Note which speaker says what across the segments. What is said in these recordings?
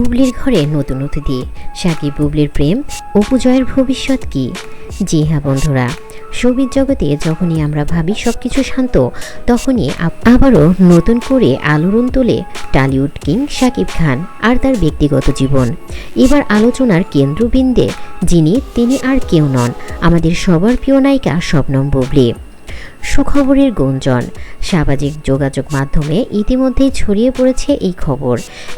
Speaker 1: বুবলির ঘরে নতুন অতিথি, সাকিব বুবলির প্রেম, অপু জয়ের ভবিষ্যৎ কি? জি হ্যাঁ বন্ধুরা, শোবিজ জগতে যখনই আমরা ভাবি সবকিছু শান্ত, তখনই আবারও নতুন করে আলোড়ন তোলে টলিউড কিং সাকিব খান আর তার ব্যক্তিগত জীবন। এবার আলোচনার কেন্দ্রবিন্দে তিনি আর কেউ নন, আমাদের সবার প্রিয় নায়িকা শবনম বুবলি। সুখবরের গুঞ্জন সামাজিক যোগাযোগ মাধ্যমে ইতিমধ্যেই ছড়িয়ে পড়েছে এই খবর।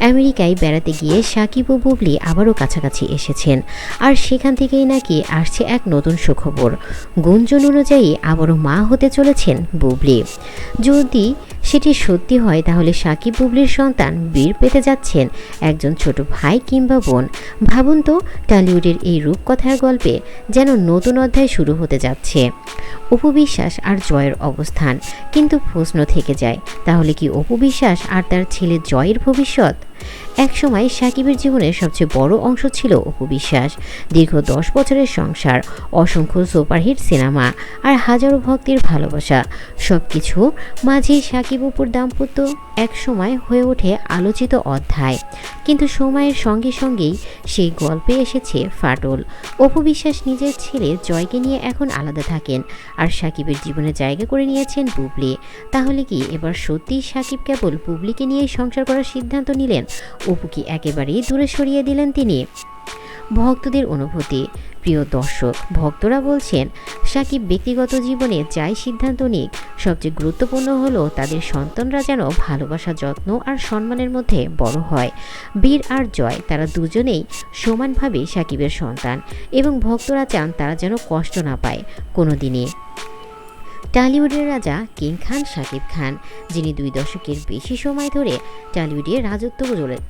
Speaker 1: আমেরিকায় বেড়াতে গিয়ে সাকিব ও বুবলি আবারও কাছাকাছি এসেছেন, আর সেখান থেকেই নাকি আসছে এক নতুন সুখবর। গুঞ্জন অনুযায়ী আবারও মা হতে চলেছেন বুবলি। যদি সেটি সত্যি হয় তাহলে সাকিব বুবলির সন্তান বীর পেতে যাচ্ছেন একজন ছোট ভাই কিংবা বোন। ভাবুন তো, টলিউডের এই রূপকথার গল্পে যেন নতুন অধ্যায় শুরু হতে যাচ্ছে। অপু বিশ্বাস আর জয়ের অবস্থান, কিন্তু প্রশ্ন থেকে যায়, তাহলে কি অপু বিশ্বাস আর তার ছেলে জয়ের ভবিষ্যৎ? একসময় সাকিবের জীবনের সবচেয়ে বড় অংশ ছিল অপু বিশ্বাস। দীর্ঘ 10 বছরের সংসার, অসংখ্য সুপারহিট সিনেমা আর হাজারো ভক্তের ভালোবাসা, সব কিছু মাঝে সাকিব অপুর দাম্পত্য একসময় হয়ে ওঠে আলোচিত অধ্যায়। কিন্তু সময়ের সঙ্গে সঙ্গেই সেই গল্পে এসেছে ফাটল। অপু বিশ্বাস নিজের ছেলে জয়কে নিয়ে এখন আলাদা থাকেন, আর সাকিবের জীবনে জায়গা করে নিয়েছেন বুবলি। তাহলে কি এবার সত্যিই সাকিব কেবল বুবলিকে নিয়েই সংসার করার সিদ্ধান্ত নিলেন? অপু কি একেবারেই দূরে সরিয়ে দিলেন তিনি? ভক্তদের অনুভূতি। প্রিয় দর্শক, ভক্তরা বলছেন সাকিব ব্যক্তিগত জীবনে যাই সিদ্ধান্ত নিক, সবচেয়ে গুরুত্বপূর্ণ হলো তাদের সন্তানরা যেন ভালোবাসা, যত্ন আর সম্মানের মধ্যে বড় হয়। বীর আর জয়, তারা দুজনেই সমানভাবে সাকিবের সন্তান, এবং ভক্তরা চান তারা যেন কষ্ট না পায় কোনো দিনই। টলিউডের রাজা কিং খান সাকিব খান, যিনি 2 দশকের বেশি সময় ধরে টলিউডে রাজত্ব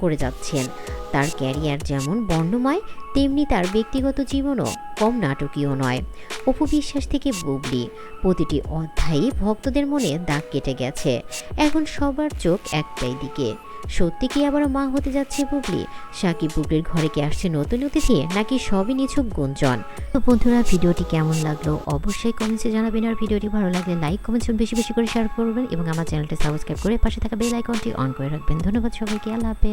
Speaker 1: করে যাচ্ছেন। তার ক্যারিয়ার যেমন বর্ণময়, তেমনি তার ব্যক্তিগত জীবনও কম নাটকীয় নয়। অপু বিশ্বাস থেকে বুবলি, প্রতিটি অধ্যায়ই ভক্তদের মনে দাগ কেটে গেছে। এখন সবার চোখ একটাই দিকে, সত্যি কি আবার মা হতে যাচ্ছে বুবলি? সাকিব বুবলির ঘরে কি আসছে নতুন অতিথি, নাকি সবই নিছক গুঞ্জন? তো বন্ধুরা, ভিডিওটি কেমন লাগলো অবশ্যই কমেন্টসে জানাবেন, আর ভিডিওটি ভালো লাগলে লাইক কমেন্টস বেশি বেশি করে শেয়ার করবেন, এবং আমার চ্যানেলটি সাবস্ক্রাইব করে পাশে থাকা বেল আইকনটি অন করে রাখবেন। ধন্যবাদ সবাইকে, আল্লাহ হাফেজ।